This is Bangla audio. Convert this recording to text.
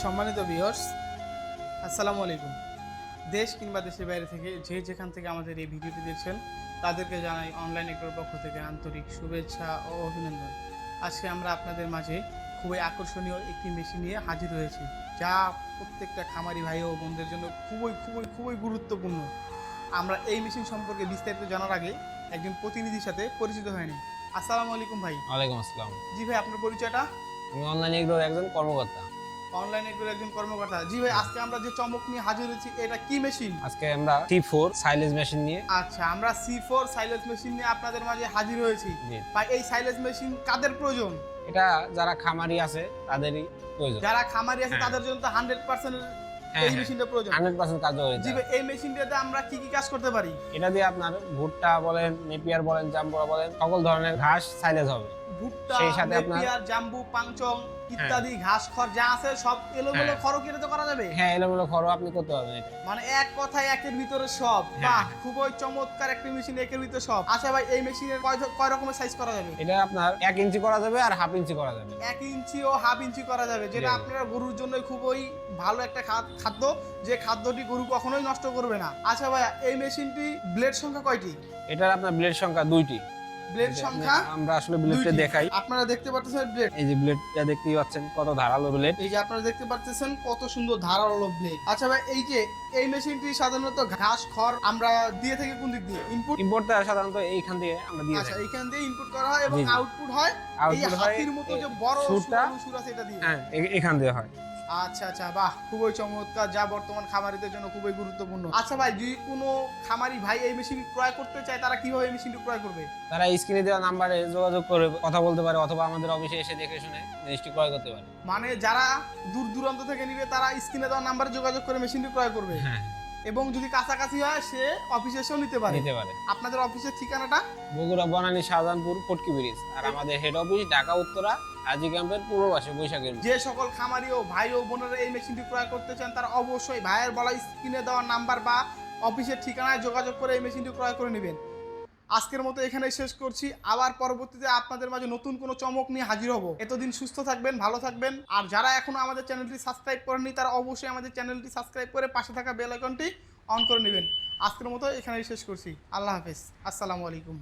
সম্মানিত ভিউয়ার্স, আসসালামু আলাইকুম। দেশ কিংবা দেশের বাইরে থেকে যে যেখান থেকে আমাদের এই ভিডিওটি দেখছেন তাদেরকে জানাই অনলাইন এগ্রোর পক্ষ থেকে আন্তরিক শুভেচ্ছা ও অভিনন্দন। আজকে আমরা আপনাদের মাঝে খুবই আকর্ষণীয় একটি মেশিন নিয়ে হাজির হয়েছি, যা প্রত্যেকটা খামারি ভাই ও বোনদের জন্য খুবই গুরুত্বপূর্ণ। আমরা এই মেশিন সম্পর্কে বিস্তারিত জানার আগে একজন প্রতিনিধির সাথে পরিচিত হয়নি। আসসালামু আলাইকুম ভাই। ওয়ালাইকুম আসসালাম। জি ভাই, আপনার পরিচয়টা? আমি অনলাইন এগ্রোর একজন কর্মকর্তা। অনলাইন এগ্রোর একজন কর্মকর্তা। জি ভাই, আজকে আমরা যে চমক নিয়ে হাজির হয়েছি, এটা কি মেশিন? আজকে আমরা T4 সাইলেজ মেশিন নিয়ে। আচ্ছা, আমরা C4 সাইলেজ মেশিন নিয়ে আপনাদের মাঝে হাজির হয়েছি। জি। ভাই, এই সাইলেজ মেশিন কাদের প্রয়োজন? এটা যারা খামারি আছে তাদেরই প্রয়োজন। যারা খামারি আছে হ্যাঁ। তাদের জন্য তো 100% এই মেশিনটা প্রয়োজন। 100% কার্যকরী। জি ভাই, এই মেশিনটাতে আমরা কি কি কাজ করতে পারি? এটা দিয়ে আপনার ভুট্টা বলেন, নেপিয়ার বলেন, জাম্বুরা বলেন, সকল ধরনের ঘাস সাইলেজ হবে। ভুট্টা, সেই সাথে আপনার নেপিয়ার, জাম্বু, পাংচং ইত্যাদি ঘাস খড় যা আছে সব এলোমেলো হ্যাঁ। খড় কেটে তো করা যাবে। হ্যাঁ, এলোমেলো খড়ও আপনি করতে পারবেন এটা। মানে এক কথায় একের ভিতরে সব। হ্যাঁ। বাহ, খুবই চমৎকার একটা মেশিন, একের ভিতরে সব। আচ্ছা ভাই, এই মেশিনের কয় রকমের সাইজ করা যাবে? এটা আপনার 1 ইঞ্চি করা যাবে আর হাফ ইঞ্চি করা যাবে। 1 ইঞ্চি ও হাফ ইঞ্চি করা যাবে, যেটা জি। আপনার গরুর জন্য খুবই ভালো একটা খাদ্য, যে খাদ্যটি গরু কখনোই নষ্ট করবে না। আচ্ছা ভাই, এই মেশিনটি ব্লেড সংখ্যা কয়টি? এটার আপনার ব্লেড সংখ্যা 2টি। ব্লেড সংখ্যা আমরা আসলে ব্লেডটা 2টি। দেখাই। আপনারা দেখতে পাচ্ছেন ব্লেড, এই যে ব্লেডটা দেখতেই পাচ্ছেন কত ধারালো ব্লেড। এই যে আপনারা দেখতে পাচ্ছেন কত সুন্দর ধারালো ব্লেড। আচ্ছা ভাই, এই যে এই মেশিনটি সাধারণত ঘাস খড় আমরা দিয়ে থাকি কোন দিক দিয়ে? ইনপুট। ইম্পোর্টটা সাধারণত এইখান দিয়ে আমরা দিয়ে আচ্ছা, থাকি। এইখান দিয়ে ইনপুট করা হয় এবং জি, জি। আউটপুট হয় এই আউটপুট হয় হাতির মতো যে বড় সুরটা। সুর আছে এটা দিয়ে। হ্যাঁ, এখান দিয়ে হয়। আচ্ছা আচ্ছা, বাহ, খুবই চমৎকার, যা বর্তমান খামারিদের জন্য খুবই গুরুত্বপূর্ণ। আচ্ছা ভাই, যদি কোনো খামারি ভাই এই মেশিন ক্রয় করতে চায়, তারা কিভাবে এই মেশিনটি ক্রয় করবে? তারা স্ক্রিনে দেওয়া নাম্বারে যোগাযোগ করে কথা বলতে পারে, অথবা আমাদের অফিসে এসে দেখে শুনে জিনিসটি ক্রয় করতে পারে। মানে যারা দূর দূরান্ত থেকে নিবে তারা স্ক্রিনে দেওয়া নাম্বারে যোগাযোগ করে মেশিনটি ক্রয় করবে, হ্যাঁ, এবং যদি কাছাকাছি হয় সে অফিসে এসেও নিতে পারে। নিতে পারে। আপনাদের অফিসের ঠিকানাটা? বগুড়া বনানী শাহজাহানপুর পটকি ব্রিজ, আর আমাদের হেড অফিস ঢাকা উত্তরা হাজী ক্যাম্পের পূর্ব পাশে বৈশাখের। যে সকল খামারি ও ভাই ও বোনেরা এই মেশিনটি ক্রয় করতে চান, তারা অবশ্যই ভাইয়ের বলা স্ক্রিনে দেওয়া নাম্বার বা অফিসের ঠিকানায় যোগাযোগ করে এই মেশিনটি ক্রয় করে নেবেন। আজকের মতো এখানেই শেষ করছি। আবার পরবর্তীতে আপনাদের মাঝে নতুন কোনো চমক নিয়ে হাজির হব। এতদিন সুস্থ থাকবেন, ভালো থাকবেন। আর যারা এখনো আমাদের চ্যানেলটি সাবস্ক্রাইব করেননি, তারা অবশ্যই আমাদের চ্যানেলটি সাবস্ক্রাইব করে পাশে থাকা বেল আইকনটি অন করে নেবেন। আজকের মতো এখানেই শেষ করছি। আল্লাহ হাফেজ, আসসালামু আলাইকুম।